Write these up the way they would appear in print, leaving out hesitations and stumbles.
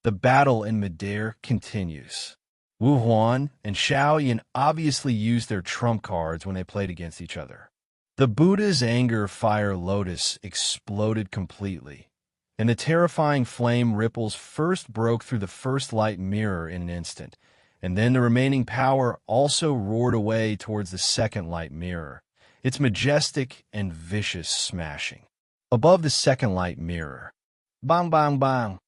The battle in midair continues. Wu Huan and Xiaoyan obviously used their trump cards when they played against each other. The Buddha's anger fire lotus exploded completely, and the terrifying flame ripples first broke through the first light mirror in an instant, and then the remaining power also roared away towards the second light mirror, its majestic and vicious smashing. Above the second light mirror, bang bang bang.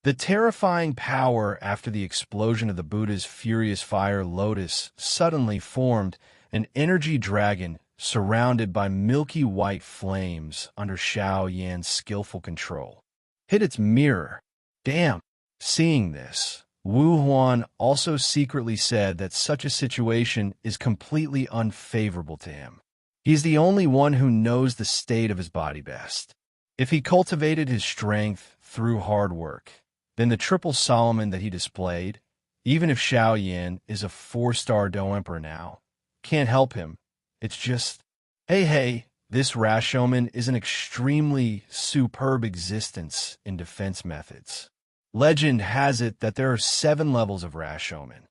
The terrifying power after the explosion of the Buddha's furious fire lotus suddenly formed an energy dragon surrounded by milky white flames under Xiaoyan's skillful control. Hit its mirror. Damn. Seeing this, Wu Huan also secretly said that such a situation is completely unfavorable to him. He's the only one who knows the state of his body best. If he cultivated his strength through hard work, then the triple Solomon that he displayed, even if Xiaoyan is a 4-star Do Emperor now, can't help him. It's just, hey, this Rashomon is an extremely superb existence in defense methods. Legend has it that there are 7 levels of Rashomon.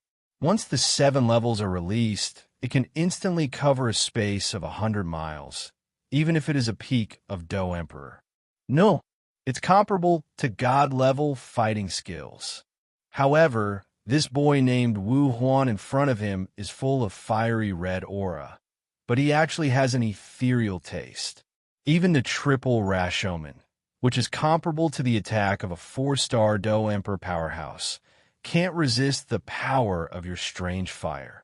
Once the 7 levels are released, it can instantly cover a space of 100 miles, even if it is a peak of Do Emperor. No, it's comparable to God-level fighting skills. However, this boy named Wu Huan in front of him is full of fiery red aura, but he actually has an ethereal taste. Even the triple Rashomon, which is comparable to the attack of a 4-star Do Emperor powerhouse, can't resist the power of your strange fire.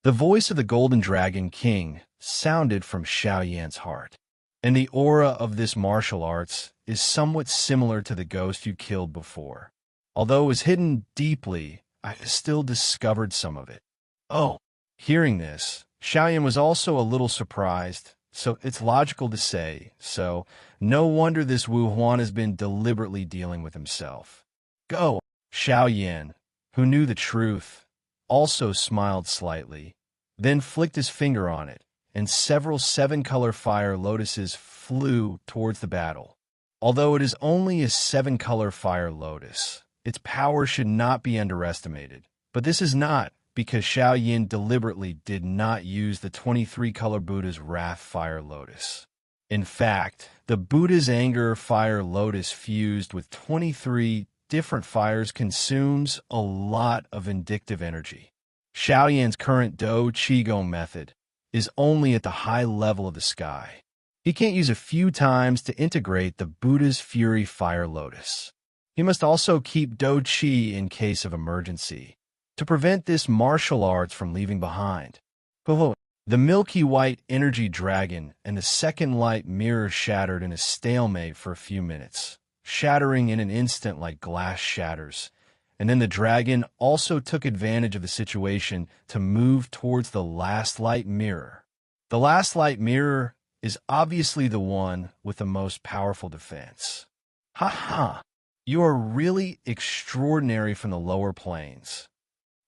The voice of the Golden Dragon King sounded from Xiaoyan's heart, and the aura of this martial arts is somewhat similar to the ghost you killed before. Although it was hidden deeply, I still discovered some of it. Oh, hearing this, Xiaoyan was also a little surprised, so it's logical to say, so no wonder this Wu Huan has been deliberately dealing with himself. Go! Xiaoyan, who knew the truth, also smiled slightly, then flicked his finger on it, and several 7-color fire lotuses flew towards the battle. Although it is only a 7-color fire lotus, its power should not be underestimated. But this is not, because Xiaoyan deliberately did not use the 23-color Buddha's Wrath Fire Lotus. In fact, the Buddha's Anger Fire Lotus fused with 23 different fires consumes a lot of vindictive energy. Xiaoyan's current Do Qigong method is only at the high level of the sky. He can't use a few times to integrate the Buddha's Fury Fire Lotus. He must also keep Do Qi in case of emergency, to prevent this martial arts from leaving behind. The milky white energy dragon and the second light mirror shattered in a stalemate for a few minutes, shattering in an instant like glass shatters. And then the dragon also took advantage of the situation to move towards the last light mirror. The last light mirror is obviously the one with the most powerful defense. Ha ha! You are really extraordinary from the lower planes.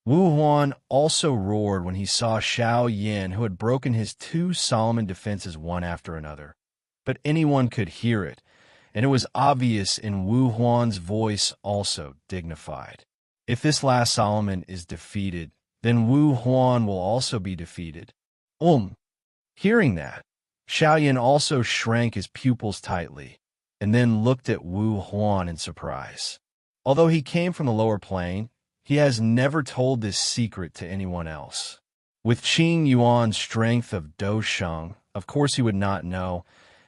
Wu Huan also roared when he saw Xiaoyan, who had broken his 2 Solomon defenses one after another. But anyone could hear it, and it was obvious in Wu Huan's voice also dignified. If this last Solomon is defeated, then Wu Huan will also be defeated. Hearing that, Xiaoyan also shrank his pupils tightly, and then looked at Wu Huan in surprise. Although he came from the lower plane, he has never told this secret to anyone else. With Qing Yuan's strength of Do Sheng, of course he would not know,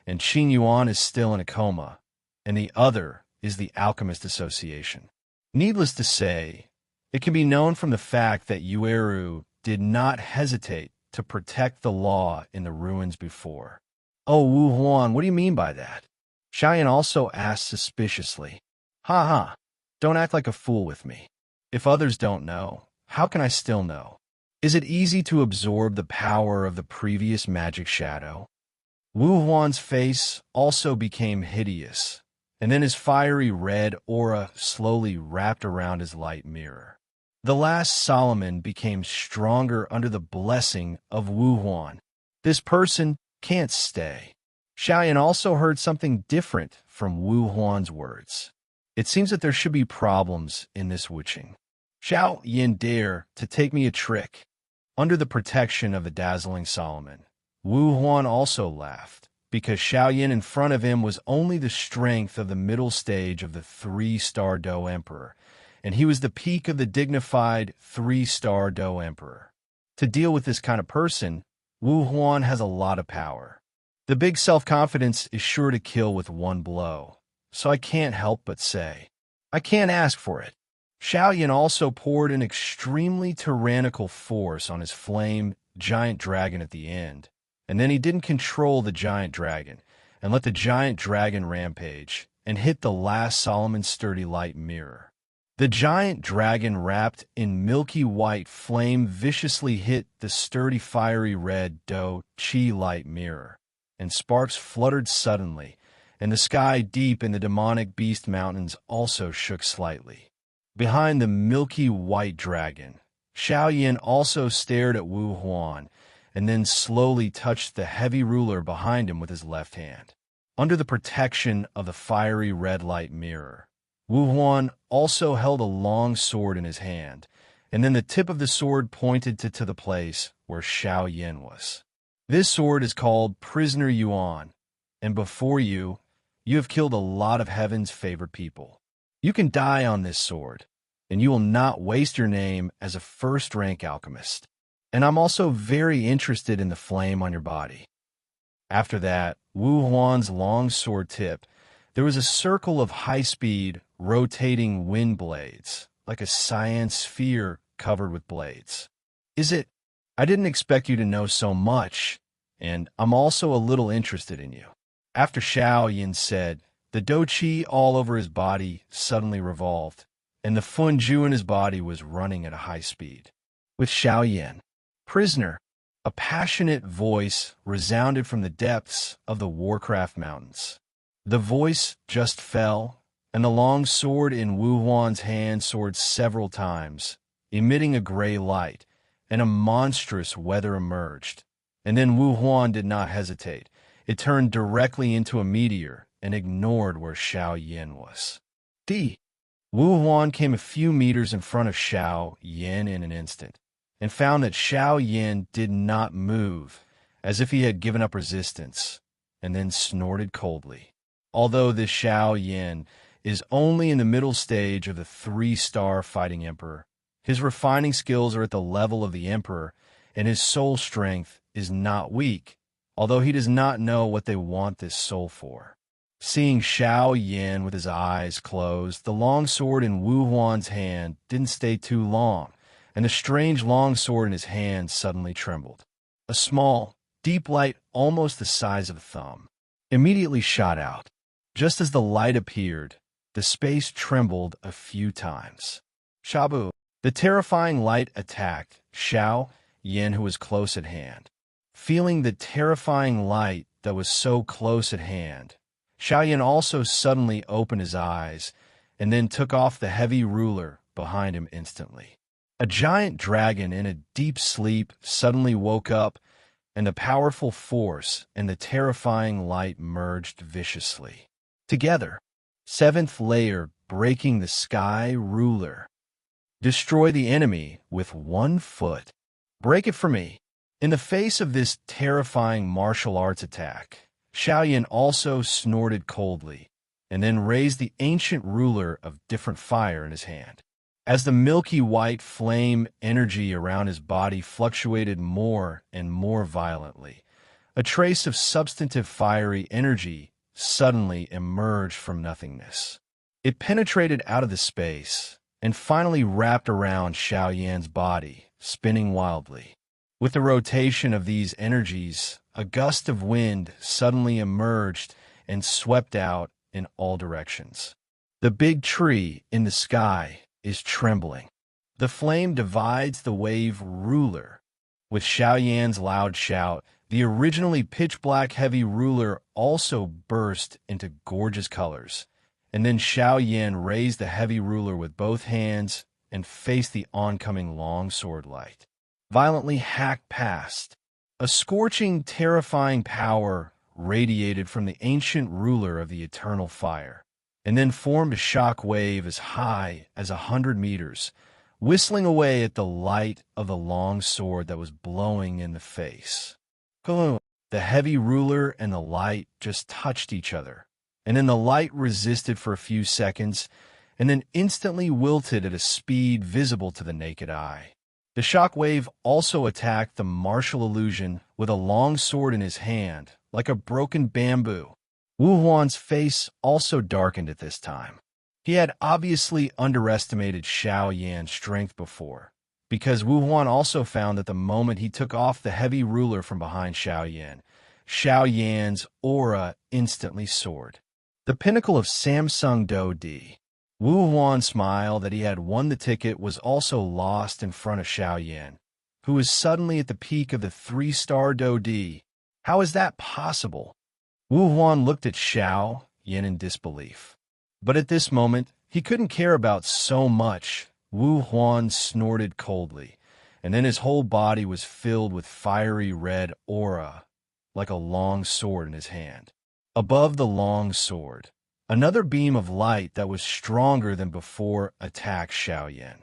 and Qing Yuan is still in a coma, and the other is the Alchemist Association. Needless to say, it can be known from the fact that Yueru did not hesitate to protect the law in the ruins before. Oh, Wu Huan, what do you mean by that? Xiaoyan also asked suspiciously. Ha, don't act like a fool with me. If others don't know, how can I still know? Is it easy to absorb the power of the previous magic shadow? Wu Huan's face also became hideous, and then his fiery red aura slowly wrapped around his light mirror. The last Solomon became stronger under the blessing of Wu Huan. This person can't stay. Xiaoyan also heard something different from Wu Huan's words. It seems that there should be problems in this Wuching. Xiao Yin dare to take me a trick. Under the protection of the dazzling Solomon, Wu Huan also laughed, because Xiao Yin in front of him was only the strength of the middle stage of the 3-star Do Emperor, and he was the peak of the dignified 3-star Do Emperor. To deal with this kind of person, Wu Huan has a lot of power. The big self-confidence is sure to kill with one blow, so I can't help but say, I can't ask for it. Xiao Yin also poured an extremely tyrannical force on his flame giant dragon at the end, and then he didn't control the giant dragon and let the giant dragon rampage and hit the last Solomon's sturdy light mirror. The giant dragon wrapped in milky white flame viciously hit the sturdy fiery red Do Chi light mirror, and sparks fluttered suddenly, and the sky deep in the demonic beast mountains also shook slightly. Behind the milky white dragon, Xiao Yin also stared at Wu Huan, and then slowly touched the heavy ruler behind him with his left hand. Under the protection of the fiery red light mirror, Wu Huan also held a long sword in his hand, and then the tip of the sword pointed to the place where Xiao Yin was. This sword is called Prisoner Yuan, and before you, you have killed a lot of heaven's favorite people. You can die on this sword, and you will not waste your name as a first-rank alchemist. And I'm also very interested in the flame on your body. After that, Wu Huan's long sword tip, there was a circle of high-speed, rotating wind blades, like a cyan sphere covered with blades. I didn't expect you to know so much, and I'm also a little interested in you. After Xiao Yin said, the Do Chi all over his body suddenly revolved, and the Funju in his body was running at a high speed. With Xiao Yin, prisoner, a passionate voice resounded from the depths of the Warcraft Mountains. The voice just fell, and the long sword in Wu Huan's hand soared several times, emitting a gray light, and a monstrous weather emerged. And then Wu Huan did not hesitate. It turned directly into a meteor and ignored where Xiao Yin was. Wu Huan came a few meters in front of Xiao Yin in an instant, and found that Xiao Yin did not move, as if he had given up resistance, and then snorted coldly. Although this Xiao Yin is only in the middle stage of the 3-star fighting emperor, his refining skills are at the level of the emperor, and his soul strength is not weak, although he does not know what they want this soul for. Seeing Xiao Yin with his eyes closed, the long sword in Wu Huan's hand didn't stay too long, and the strange long sword in his hand suddenly trembled. A small, deep light almost the size of a thumb immediately shot out. Just as the light appeared, the space trembled a few times. Shabu, the terrifying light attacked Xiao Yin, who was close at hand. Feeling the terrifying light that was so close at hand, Xiao Yin also suddenly opened his eyes and then took off the heavy ruler behind him instantly. A giant dragon in a deep sleep suddenly woke up, and the powerful force and the terrifying light merged viciously. Together, 7th layer breaking the sky ruler. Destroy the enemy with 1 foot. Break it for me. In the face of this terrifying martial arts attack, Xiao Yin also snorted coldly, and then raised the ancient ruler of different fire in his hand. As the milky white flame energy around his body fluctuated more and more violently, a trace of substantive fiery energy suddenly emerged from nothingness. It penetrated out of the space and finally wrapped around Xiao Yan's body, spinning wildly. With the rotation of these energies, a gust of wind suddenly emerged and swept out in all directions. The big tree in the sky is trembling. The flame divides the wave ruler. With Xiao Yan's loud shout, the originally pitch-black heavy ruler also burst into gorgeous colors, and then Xiao Yan raised the heavy ruler with both hands and faced the oncoming long sword light. Violently hacked past. A scorching, terrifying power radiated from the ancient ruler of the eternal fire, and then formed a shock wave as high as 100 meters, whistling away at the light of the long sword that was blowing in the face. The heavy ruler and the light just touched each other, and then the light resisted for a few seconds, and then instantly wilted at a speed visible to the naked eye. The shock wave also attacked the martial illusion with a long sword in his hand, like a broken bamboo. Wu Huan's face also darkened at this time. He had obviously underestimated Xiaoyan's strength before, because Wu Huan also found that the moment he took off the heavy ruler from behind Xiaoyan's aura instantly soared. The pinnacle of Samsung Do Di. Wu Huan's smile that he had won the ticket was also lost in front of Xiaoyan, who was suddenly at the peak of the 3-star Do Di. How is that possible? Wu Huan looked at Xiaoyan in disbelief. But at this moment, he couldn't care about so much. Wu Huan snorted coldly, and then his whole body was filled with fiery red aura, like a long sword in his hand. Above the long sword, another beam of light that was stronger than before attacked Xiaoyan.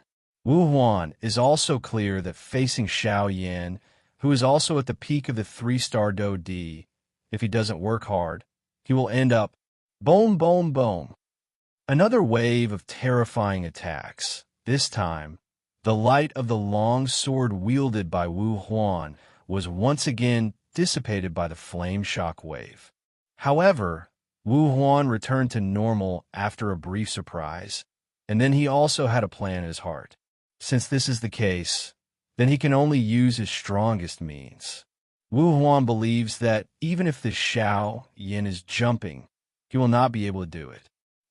Wu Huan is also clear that facing Xiaoyan, who is also at the peak of the 3-star Do Di, if he doesn't work hard, he will end up boom, boom, boom. Another wave of terrifying attacks. This time, the light of the long sword wielded by Wu Huan was once again dissipated by the flame shock wave. However, Wu Huan returned to normal after a brief surprise, and then he also had a plan in his heart. Since this is the case, then he can only use his strongest means. Wu Huan believes that even if the Xiaoyan is jumping, he will not be able to do it.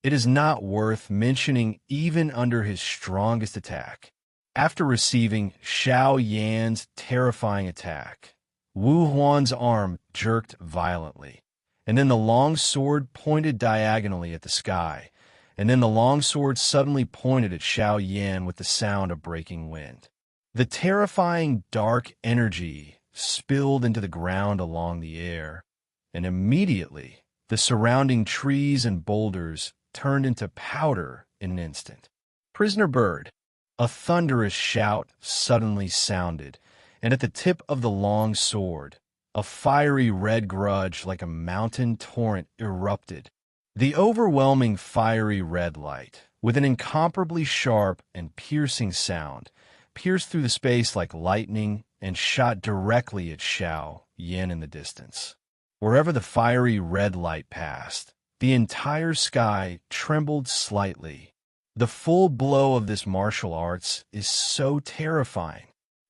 It is not worth mentioning even under his strongest attack. After receiving Xiaoyan's terrifying attack, Wu Huan's arm jerked violently, and then the long sword pointed diagonally at the sky, and then the long sword suddenly pointed at Xiaoyan with the sound of breaking wind. The terrifying dark energy spilled into the ground along the air, and immediately the surrounding trees and boulders turned into powder in an instant. Prisoner bird. A thunderous shout suddenly sounded, and at the tip of the long sword, a fiery red grudge like a mountain torrent erupted. The overwhelming fiery red light, with an incomparably sharp and piercing sound, pierced through the space like lightning and shot directly at Xiaoyan in the distance. Wherever the fiery red light passed, the entire sky trembled slightly. The full blow of this martial arts is so terrifying.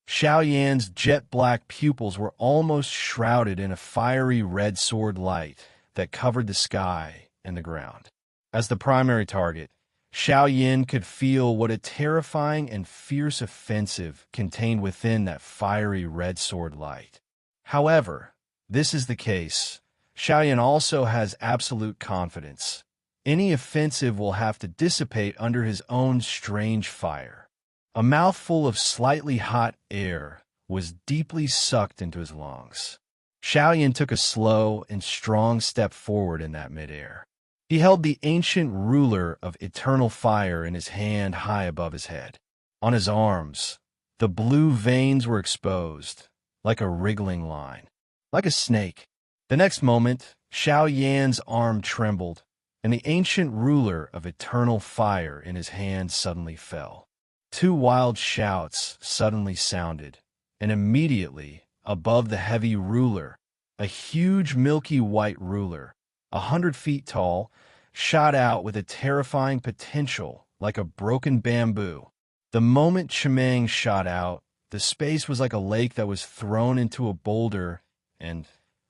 Xiaoyan's jet-black pupils were almost shrouded in a fiery red sword light that covered the sky and the ground. As the primary target, Xiaoyan could feel what a terrifying and fierce offensive contained within that fiery red sword light. However, this is the case. Xiaoyan also has absolute confidence. Any offensive will have to dissipate under his own strange fire. A mouthful of slightly hot air was deeply sucked into his lungs. Xiaoyan took a slow and strong step forward in that midair. He held the ancient ruler of eternal fire in his hand high above his head. On his arms, the blue veins were exposed, like a wriggling line, like a snake. The next moment, Xiaoyan's arm trembled, and the ancient ruler of eternal fire in his hand suddenly fell. Two wild shouts suddenly sounded, and immediately, above the heavy ruler, a huge milky white ruler, 100 feet tall, shot out with a terrifying potential like a broken bamboo. The moment Chimeng shot out, the space was like a lake that was thrown into a boulder, and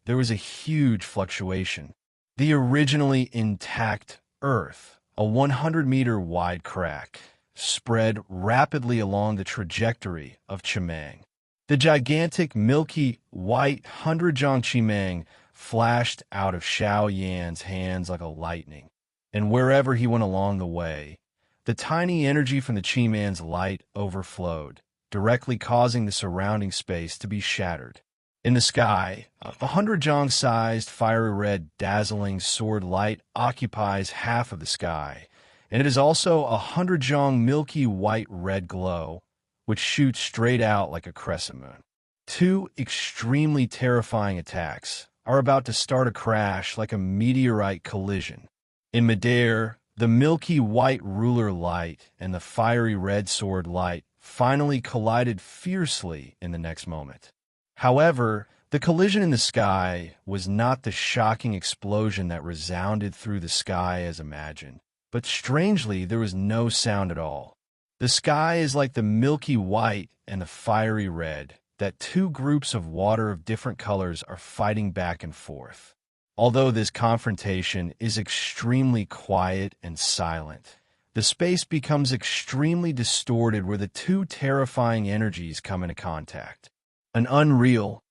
there was a huge fluctuation. The originally intact Earth, a 100-meter wide crack, spread rapidly along the trajectory of Chimeng. The gigantic milky white 100-jong Chimeng flashed out of Xiaoyan's hands like a lightning, and wherever he went along the way, the tiny energy from the Chimeng's light overflowed, directly causing the surrounding space to be shattered. In the sky, a 100-jong-sized fiery red dazzling sword light occupies half of the sky, and it is also a 100-jong milky white red glow, which shoots straight out like a crescent moon. Two extremely terrifying attacks are about to start a crash like a meteorite collision. In midair, the milky white ruler light and the fiery red sword light finally collided fiercely in the next moment. However, the collision in the sky was not the shocking explosion that resounded through the sky as imagined, but strangely there was no sound at all. The sky is like the milky white and the fiery red, that two groups of water of different colors are fighting back and forth. Although this confrontation is extremely quiet and silent, the space becomes extremely distorted where the two terrifying energies come into contact. An unreal,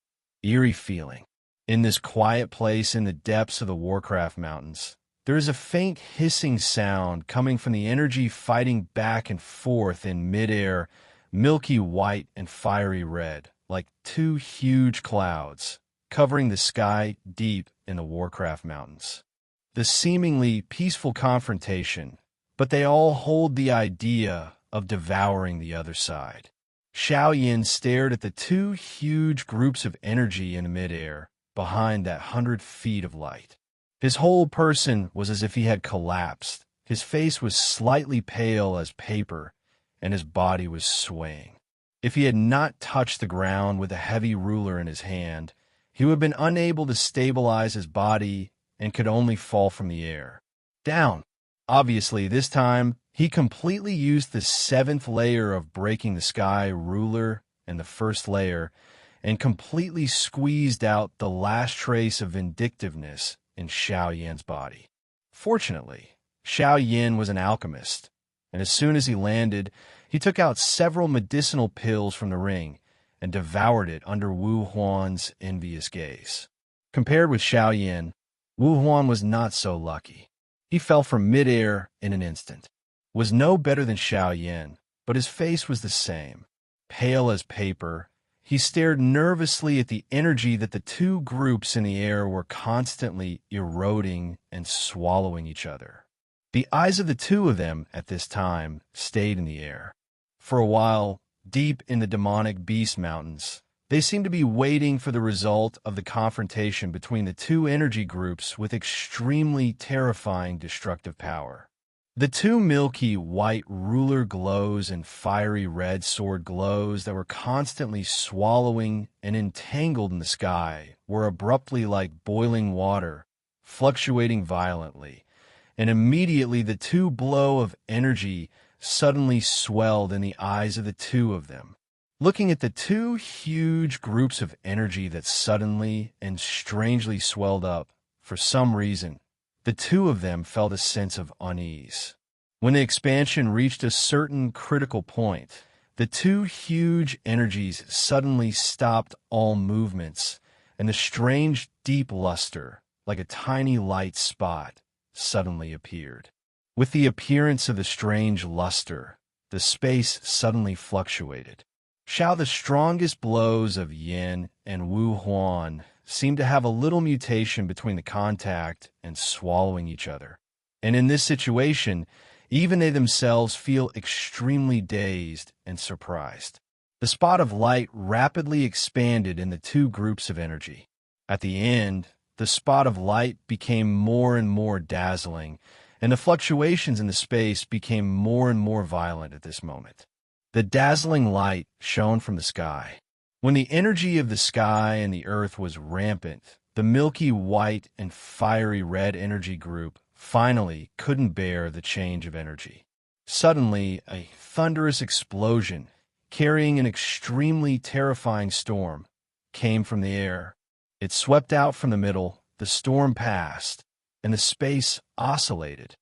eerie feeling. In this quiet place in the depths of the Warcraft Mountains, there is a faint hissing sound coming from the energy fighting back and forth in midair, milky white and fiery red, like two huge clouds covering the sky deep in the Warcraft Mountains. The seemingly peaceful confrontation, but they all hold the idea of devouring the other side. Xiaoyan stared at the two huge groups of energy in midair behind that 100 feet of light. His whole person was as if he had collapsed. His face was slightly pale as paper, and his body was swaying. If he had not touched the ground with a heavy ruler in his hand, he would have been unable to stabilize his body and could only fall from the air. Down. Obviously, this time, he completely used the 7th layer of Breaking the Sky ruler and the 1st layer, and completely squeezed out the last trace of vindictiveness in Xiao Yan's body. Fortunately, Xiao Yan was an alchemist, and as soon as he landed, he took out several medicinal pills from the ring and devoured it under Wu Huan's envious gaze. Compared with Xiao Yan, Wu Huan was not so lucky. He fell from midair in an instant. Was no better than Xiao Yan, but his face was the same. Pale as paper, he stared nervously at the energy that the two groups in the air were constantly eroding and swallowing each other. The eyes of the two of them at this time stayed in the air. For a while, deep in the demonic beast mountains, they seemed to be waiting for the result of the confrontation between the two energy groups with extremely terrifying destructive power. The two milky white ruler glows and fiery red sword glows that were constantly swallowing and entangled in the sky were abruptly like boiling water, fluctuating violently, and immediately the two blow of energy suddenly swelled in the eyes of the two of them. Looking at the two huge groups of energy that suddenly and strangely swelled up, for some reason, the two of them felt a sense of unease. When the expansion reached a certain critical point, the two huge energies suddenly stopped all movements, and the strange deep luster, like a tiny light spot, suddenly appeared. With the appearance of the strange luster, the space suddenly fluctuated. Xiao, the strongest blows of Yin and Wu Huan seemed to have a little mutation between the contact and swallowing each other. And in this situation, even they themselves feel extremely dazed and surprised. The spot of light rapidly expanded in the two groups of energy. At the end, the spot of light became more and more dazzling, and the fluctuations in the space became more and more violent at this moment. The dazzling light shone from the sky. When the energy of the sky and the earth was rampant, the milky white and fiery red energy group finally couldn't bear the change of energy. Suddenly, a thunderous explosion, carrying an extremely terrifying storm, came from the air. It swept out from the middle, the storm passed, and the space oscillated,